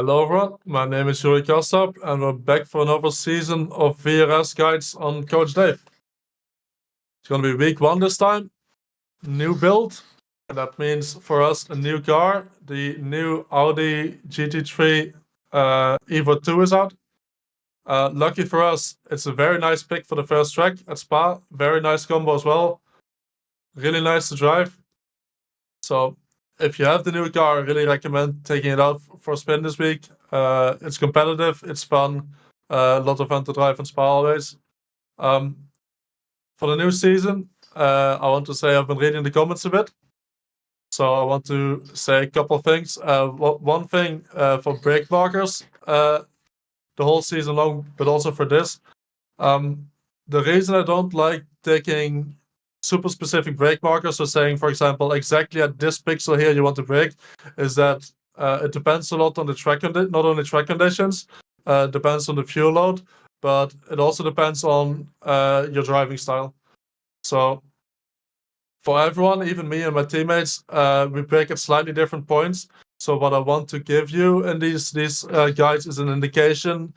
Hello everyone, my name is Yuri Kasdorp and we're back for another season of VRS guides on Coach Dave. It's going to be week 1 this time, new build, and that means for us a new car. The new Audi GT3 EVO 2 is out. Lucky for us, it's a very nice pick for the first track at Spa, very nice combo as well, really nice to drive. So if you have the new car, I really recommend taking it out for a spin this week. It's competitive, it's fun, a lot of fun to drive on Spa always. For the new season, I want to say I've been reading the comments a bit. So I want to say a couple of things. One thing for brake markers, the whole season long, but also for this. The reason I don't like taking super specific brake markers, so saying, for example, exactly at this pixel here you want to brake, is that it depends a lot on the track not only track conditions, depends on the fuel load, but it also depends on your driving style. So for everyone, even me and my teammates, we brake at slightly different points. So what I want to give you in these guides is an indication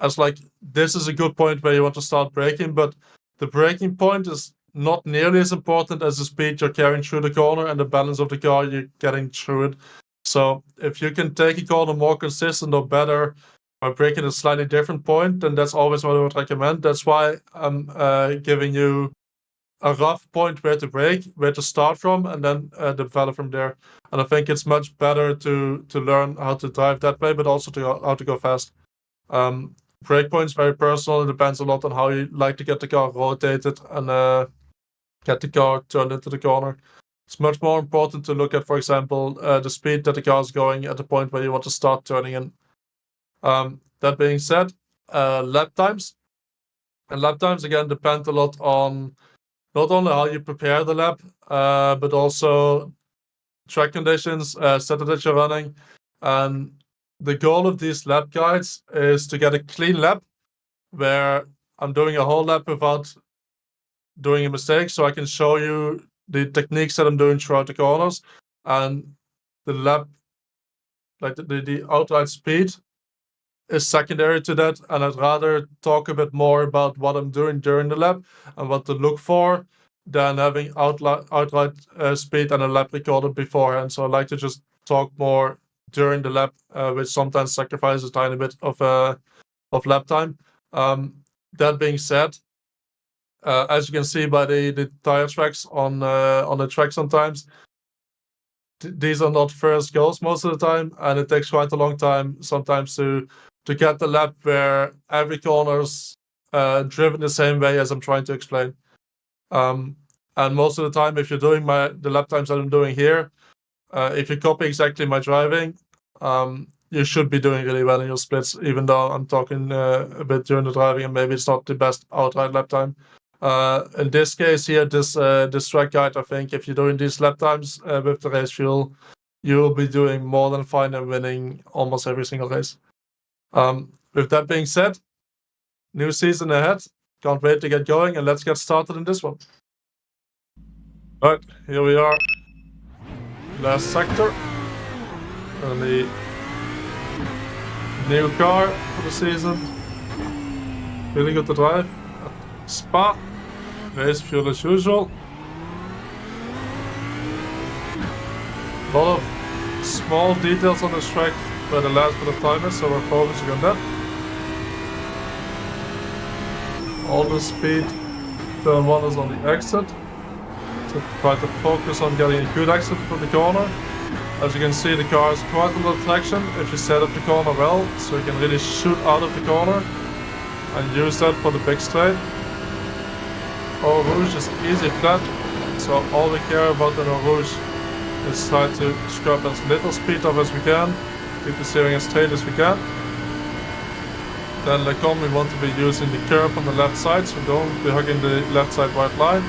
as like, this is a good point where you want to start braking, but the braking point is not nearly as important as the speed you're carrying through the corner and the balance of the car you're getting through it. So if you can take a corner more consistent or better by braking at a slightly different point, then that's always what I would recommend. That's why I'm giving you a rough point where to brake, where to start from, and then develop from there. And I think it's much better to learn how to drive that way, but also how to go fast. Brake points very personal. It depends a lot on how you like to get the car rotated and get the car turned into the corner. It's much more important to look at, for example, the speed that the car is going at the point where you want to start turning in. That being said, lap times. And lap times, again, depend a lot on not only how you prepare the lap, but also track conditions, setup that you're running. And the goal of these lap guides is to get a clean lap where I'm doing a whole lap without doing a mistake, so I can show you the techniques that I'm doing throughout the corners, and the lap, like the outright speed, is secondary to that, and I'd rather talk a bit more about what I'm doing during the lap and what to look for than having outright speed and a lap recorded beforehand. So I like to just talk more during the lap, which sometimes sacrifices a tiny bit of lap time. That being said, as you can see by the tire tracks on the track sometimes, these are not first goals most of the time, and it takes quite a long time sometimes to get the lap where every corner's driven the same way as I'm trying to explain. And most of the time, if you're doing the lap times that I'm doing here, if you copy exactly my driving, you should be doing really well in your splits, even though I'm talking a bit during the driving and maybe it's not the best outright lap time. In this case here, this track guide, I think if you're doing these lap times with the race fuel, you'll be doing more than fine and winning almost every single race. With that being said, new season ahead. Can't wait to get going, and let's get started in this one. Right, here we are. Last sector. And the new car for the season. Really good to drive. Spa. Race fuel as usual. A lot of small details on this track where the last bit of time is, so we're focusing on that. All the speed. Turn 1 is on the exit. So try to focus on getting a good exit from the corner. As you can see, the car has quite a lot of traction if you set up the corner well, so you can really shoot out of the corner and use that for the big straight. Eau Rouge is easy flat, so all we care about in Eau Rouge is try to scrap as little speed up as we can, keep the steering as straight as we can. Then later on we want to be using the curb on the left side, so don't be hugging the left side white line.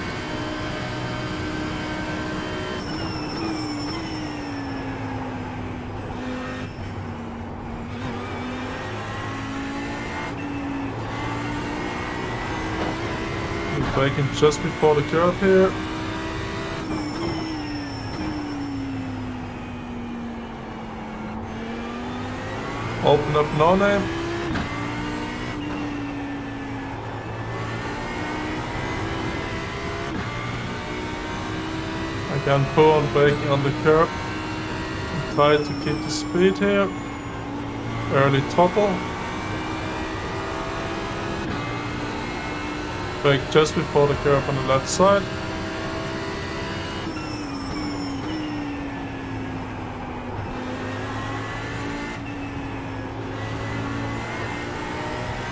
Braking just before the curve here. Open up no name. Again, pull on braking on the curb. Try to keep the speed here. Early throttle. Brake just before the curb on the left side.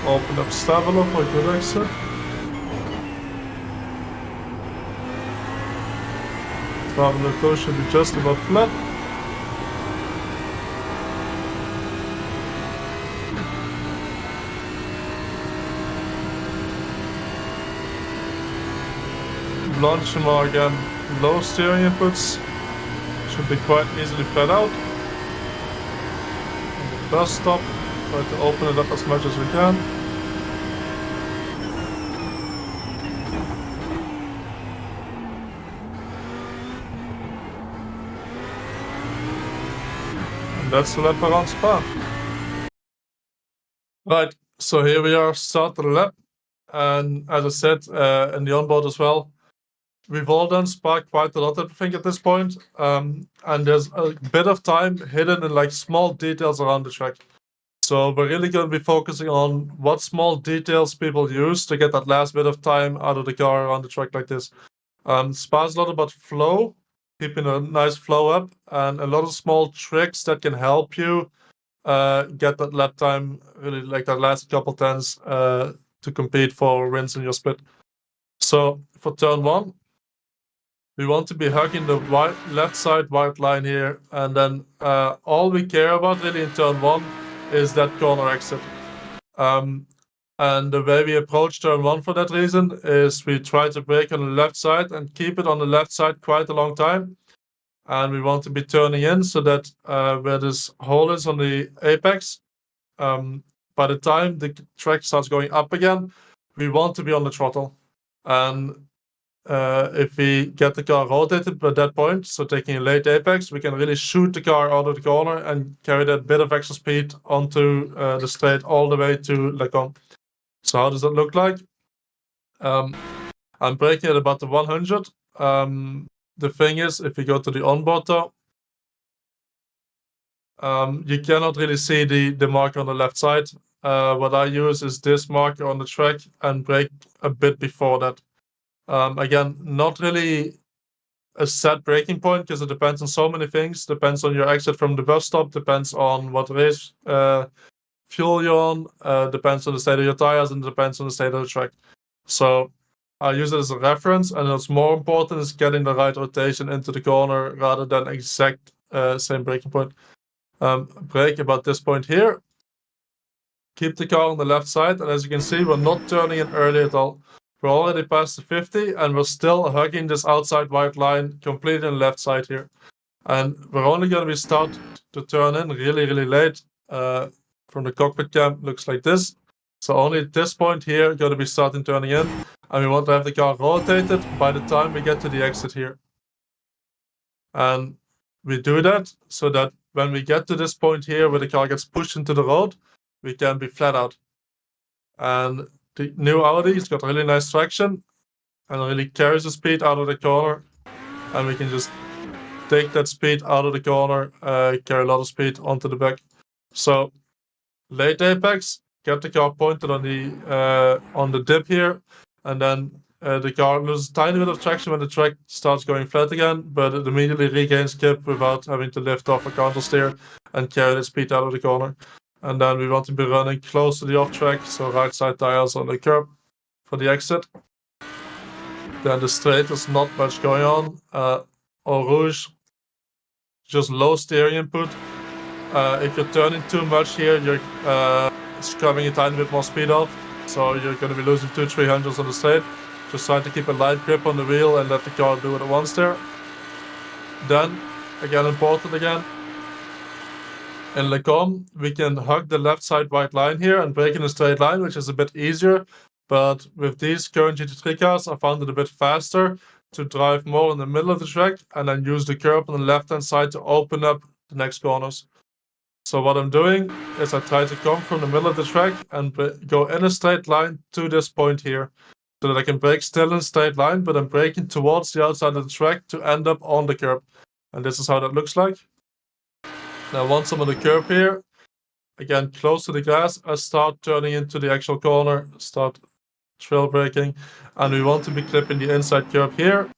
Open up Stabilo for a good exit. Stabilo toe should be just about flat. Blanchiment again, low steering inputs. Should be quite easily flat out. On the bus stop, try to open it up as much as we can. And that's the lap around Spa. Right, so here we are, start the lap. And as I said in the onboard as well, we've all done Spa quite a lot, I think, at this point. And there's a bit of time hidden in like small details around the track. So we're really going to be focusing on what small details people use to get that last bit of time out of the car around the track like this. Spa is a lot about flow, keeping a nice flow up, and a lot of small tricks that can help you get that lap time, really like that last couple tenths to compete for wins in your split. So for turn 1, we want to be hugging the left side white line here, and then all we care about really in turn 1 is that corner exit. And the way we approach turn 1 for that reason is we try to brake on the left side and keep it on the left side quite a long time. And we want to be turning in so that where this hole is on the apex, by the time the track starts going up again, we want to be on the throttle. And if we get the car rotated by that point, so taking a late apex, we can really shoot the car out of the corner and carry that bit of extra speed onto the straight all the way to Lacon. So how does that look like? I'm braking at about the 100. The thing is, if you go to the onboard though, you cannot really see the marker on the left side. What I use is this marker on the track and brake a bit before that. Again, not really a set braking point because it depends on so many things. Depends on your exit from the bus stop, depends on what race fuel you're on, depends on the state of your tires, and depends on the state of the track. So I use it as a reference, and what's more important is getting the right rotation into the corner rather than exact same braking point. Brake about this point here. Keep the car on the left side, and as you can see, we're not turning in early at all. We're already past the 50, and we're still hugging this outside white line completely on the left side here. And we're only going to be start to turn in really, really late. From the cockpit cam, looks like this. So only at this point here, going to be starting turning in, and we want to have the car rotated by the time we get to the exit here. And we do that so that when we get to this point here where the car gets pushed into the road, we can be flat out. And the new Audi has got really nice traction and really carries the speed out of the corner, and we can just take that speed out of the corner, carry a lot of speed onto the back. So late apex, get the car pointed on the dip here, and then the car loses a tiny bit of traction when the track starts going flat again, but it immediately regains grip without having to lift off a counter steer and carry the speed out of the corner. And then we want to be running close to the off track, so right side tires on the curb for the exit. Then the straight, there's not much going on. Au rouge, just low steering input. If you're turning too much here, you're scrubbing a tiny bit more speed off, so you're going to be losing 200-300 on the straight. Just try to keep a light grip on the wheel and let the car do it at once there. Then, again important again, in Lecom, we can hug the left side white line here and brake in a straight line, which is a bit easier. But with these current GT3 cars, I found it a bit faster to drive more in the middle of the track and then use the curb on the left-hand side to open up the next corners. So what I'm doing is I try to come from the middle of the track and go in a straight line to this point here, so that I can brake still in a straight line, but I'm braking towards the outside of the track to end up on the curb. And this is how that looks like. Now once I'm on the curb here, again close to the grass, I start turning into the actual corner, start trail braking, and we want to be clipping the inside curb here.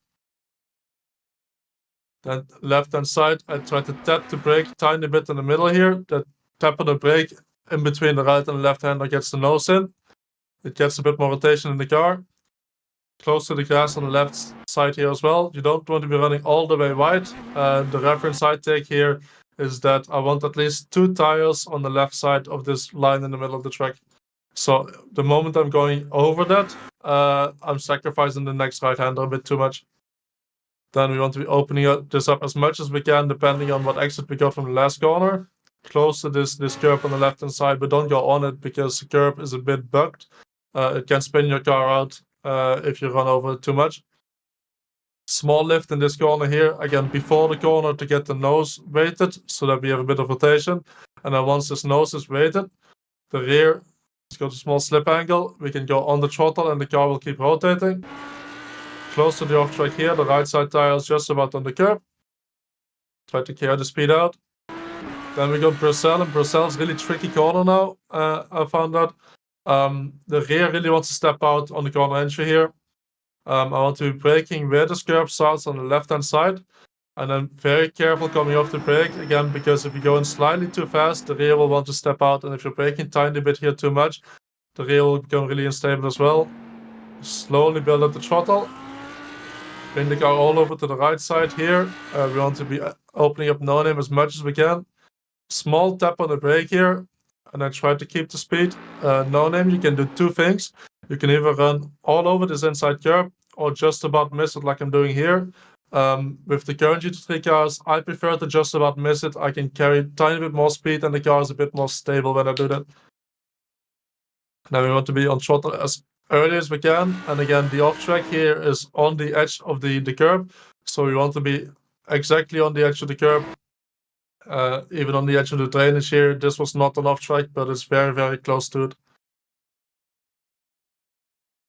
Then left hand side, I try to tap the brake tiny bit in the middle here. That tap on the brake in between the right and the left hander gets the nose in. It gets a bit more rotation in the car. Close to the grass on the left side here as well. You don't want to be running all the way wide. The reference I take here is that I want at least 2 tires on the left side of this line in the middle of the track. So the moment I'm going over that, I'm sacrificing the next right hander a bit too much. Then we want to be opening this up as much as we can, depending on what exit we got from the last corner. Close to this curb on the left hand side, but don't go on it because the curb is a bit bugged. It can spin your car out if you run over it too much. Small lift in this corner here, again before the corner to get the nose weighted so that we have a bit of rotation. And then once this nose is weighted, the rear has got a small slip angle. We can go on the throttle and the car will keep rotating. Close to the off track here, the right side tire is just about on the curb. Try to carry the speed out. Then we got Brussels, and Brussels is really tricky corner now. I found that. The rear really wants to step out on the corner entry here. I want to be braking where the curb starts on the left hand side. And then very careful coming off the brake again, because if you go in slightly too fast, the rear will want to step out. And if you're braking tiny bit here too much, the rear will become really unstable as well. Slowly build up the throttle. Bring the car all over to the right side here. We want to be opening up no name as much as we can. Small tap on the brake here, and then try to keep the speed. No name, you can do 2 things. You can either run all over this inside curb or just about miss it like I'm doing here. With the current GT3 cars, I prefer to just about miss it. I can carry a tiny bit more speed and the car is a bit more stable when I do that. Now we want to be on throttle as early as we can. And again, the off track here is on the edge of the curb. So we want to be exactly on the edge of the curb. Even on the edge of the drainage here. This was not an off track, but it's very, very close to it.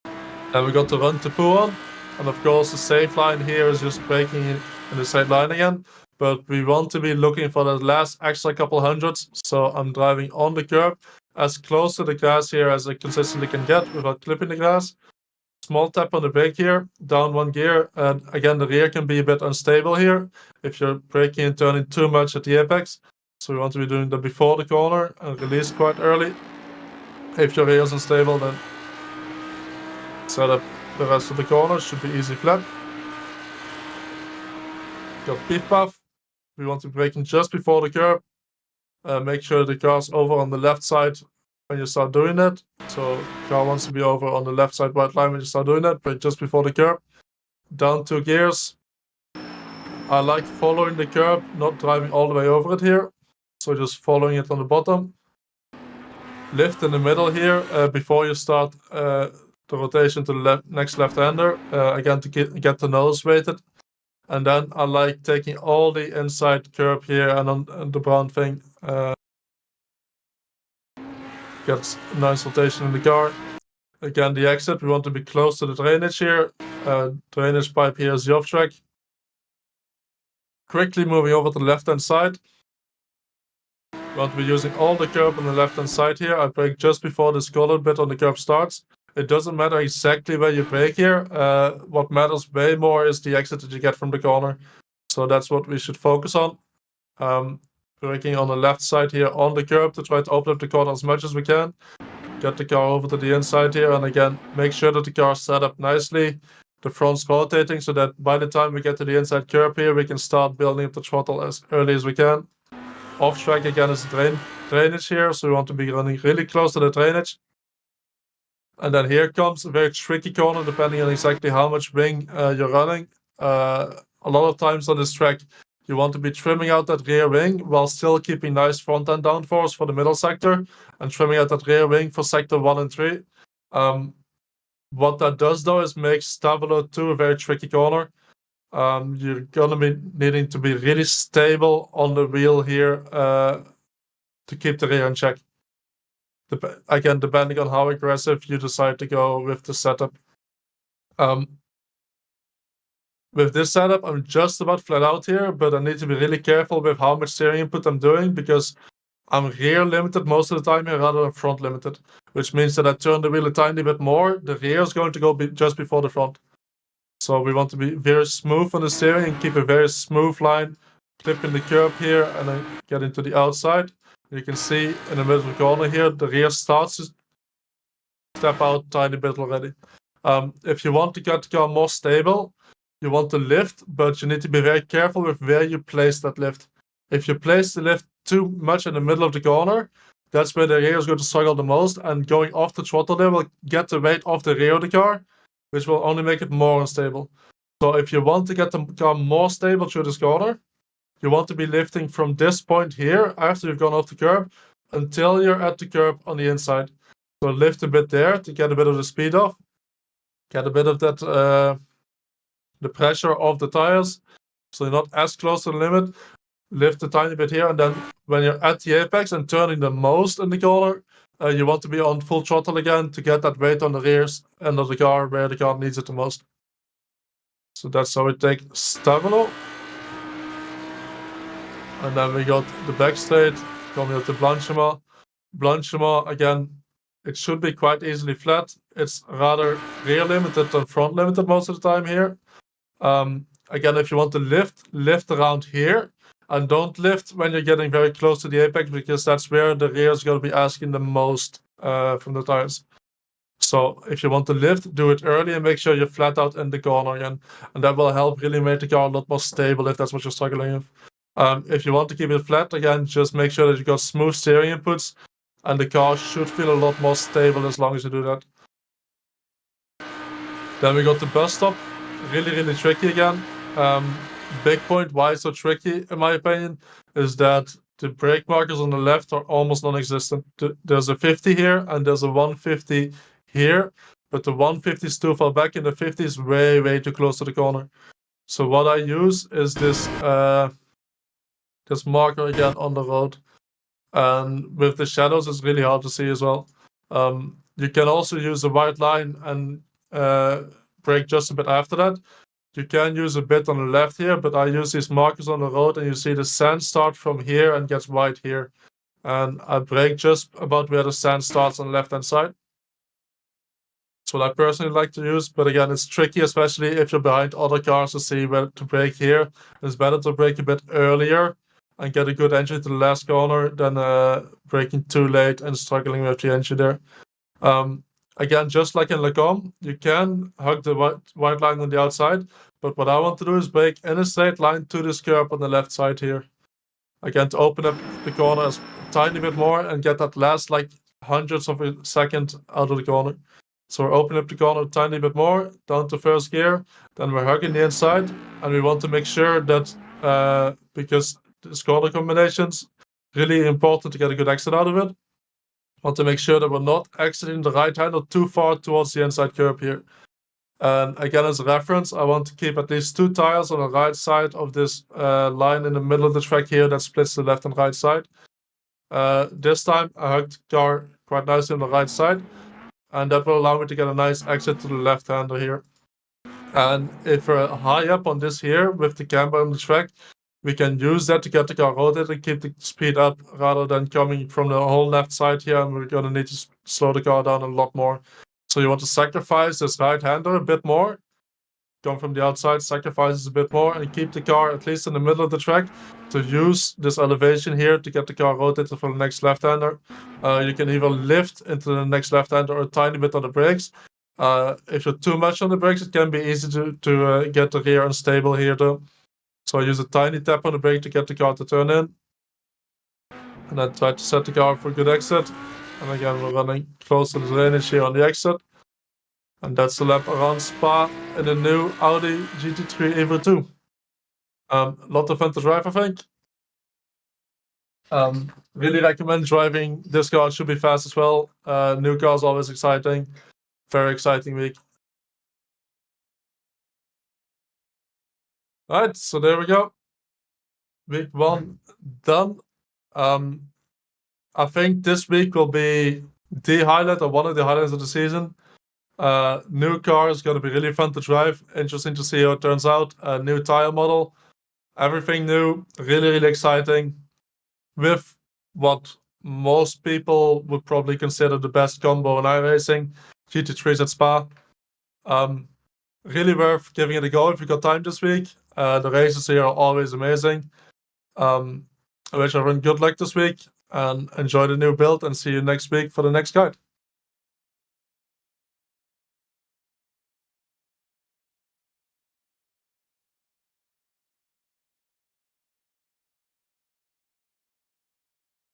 And we got the run to pull on. And of course, the safe line here is just braking in the same line again. But we want to be looking for the last extra couple hundreds. So I'm driving on the curb as close to the grass here as I consistently can get without clipping the grass. Small tap on the brake here, down 1 gear. And again, the rear can be a bit unstable here if you're braking and turning too much at the apex. So we want to be doing that before the corner and release quite early. If your rear is unstable, then set up the rest of the corners, should be easy flat. Got beef path. We want to be braking just before the curb. Make sure the car's over on the left side when you start doing that. So car wants to be over on the left side white line when you start doing that, but just before the curb. Down 2 gears. I like following the curb, not driving all the way over it here. So just following it on the bottom. Lift in the middle here before you start the rotation to the next left-hander. Again, to get the nose weighted. And then I like taking all the inside curb here and on the brown thing. Gets a nice rotation in the car. Again, the exit, we want to be close to the drainage here. Drainage pipe here is the off track. Quickly moving over to the left-hand side. We want to be using all the curb on the left-hand side here. I brake just before this colored bit on the curb starts. It doesn't matter exactly where you brake here. What matters way more is the exit that you get from the corner. So that's what we should focus on. Braking on the left side here on the curb to try to open up the corner as much as we can. Get the car over to the inside here, and again, make sure that the car is set up nicely. The front's rotating so that by the time we get to the inside curb here, we can start building up the throttle as early as we can. Off track again is the drainage here, so we want to be running really close to the drainage. And then here comes a very tricky corner depending on exactly how much wing you're running. A lot of times on this track, you want to be trimming out that rear wing while still keeping nice front end downforce for the middle sector and trimming out that rear wing for sector 1 and 3. What that does though is make Stavolo 2 a very tricky corner. You're gonna be needing to be really stable on the wheel here to keep the rear in check. Again, depending on how aggressive you decide to go with the setup. With this setup, I'm just about flat out here, but I need to be really careful with how much steering input I'm doing because I'm rear limited most of the time here rather than front limited, which means that I turn the wheel a tiny bit more. The rear is going to go just before the front. So we want to be very smooth on the steering and keep a very smooth line, clipping the curb here and then get into the outside. You can see in the middle of the corner here, the rear starts to step out a tiny bit already. If you want to get the car more stable, you want to lift, but you need to be very careful with where you place that lift. If you place the lift too much in the middle of the corner, that's where the rear is going to struggle the most, and going off the throttle there will get the weight off the rear of the car, which will only make it more unstable. So if you want to get the car more stable through this corner, you want to be lifting from this point here after you've gone off the curb until you're at the curb on the inside. So lift a bit there to get a bit of the speed off, get a bit of that the pressure of the tires, so you're not as close to the limit. Lift a tiny bit here, and then when you're at the apex and turning the most in the corner, you want to be on full throttle again to get that weight on the rears end of the car where the car needs it the most. So that's how we take Stavolo. And then we got the back straight, coming up to Blanchimont. Blanchimont, again, it should be quite easily flat. It's rather rear limited than front limited most of the time here. Again, if you want to lift around here, and don't lift when you're getting very close to the apex, because that's where the rear is going to be asking the most from the tires. So if you want to lift, do it early and make sure you're flat out in the corner again, and that will help really make the car a lot more stable if that's what you're struggling with. If you want to keep it flat, again, just make sure that you got smooth steering inputs, and the car should feel a lot more stable as long as you do that. Then we got the bus stop, really tricky again. Big point why it's so tricky, in my opinion, is that the brake markers on the left are almost non-existent. There's a 50 here and there's a 150 here, but the 150 is too far back and the 50 is way too close to the corner. So what I use is this marker again on the road, and with the shadows it's really hard to see as well. You can also use a white line and brake just a bit after that. You can use a bit on the left here, but I use these markers on the road and you see the sand start from here and gets white here. And I brake just about where the sand starts on the left hand side. That's what I personally like to use, but again, it's tricky, especially if you're behind other cars, to see where to brake here. It's better to brake a bit earlier and get a good entry to the last corner than braking too late and struggling with the entry there. Again, just like in Lacombe, you can hug the white line on the outside, but what I want to do is brake in a straight line to this curb on the left side here. Again, to open up the corner a tiny bit more and get that last like hundredths of a second out of the corner. So we're opening up the corner a tiny bit more, down to first gear, then we're hugging the inside, and we want to make sure that, because this corner combination's really important to get a good exit out of it, want to make sure that we're not exiting the right handle too far towards the inside curb here. And again, as a reference, I want to keep at least 2 tires on the right side of this line in the middle of the track here that splits the left and right side. This time I hugged the car quite nicely on the right side, and that will allow me to get a nice exit to the left hander here. And if we're high up on this here with the camber on the track, we can use that to get the car rotated and keep the speed up rather than coming from the whole left side here, and we're going to need to slow the car down a lot more. So you want to sacrifice this right hander a bit more, come from the outside, sacrifice a bit more, and keep the car at least in the middle of the track to use this elevation here to get the car rotated for the next left-hander. You can either lift into the next left-hander or a tiny bit on the brakes. If you're too much on the brakes, it can be easy to get the rear unstable here though. So I use a tiny tap on the brake to get the car to turn in. And then try to set the car for a good exit. And again, we're running close to the drainage here on the exit. And that's the lap around Spa in the new Audi GT3 EVO 2. A lot of fun to drive, I think. Really recommend driving this car. It should be fast as well. New cars always exciting. Very exciting week. Alright, so there we go. Week 1 done. I think this week will be the highlight or one of the highlights of the season. New car is going to be really fun to drive. Interesting to see how it turns out. New tire model, everything new, really, really exciting. With what most people would probably consider the best combo in iRacing, GT3s at Spa. Really worth giving it a go if you got time this week. The races here are always amazing. I wish everyone good luck this week and enjoy the new build, and see you next week for the next guide.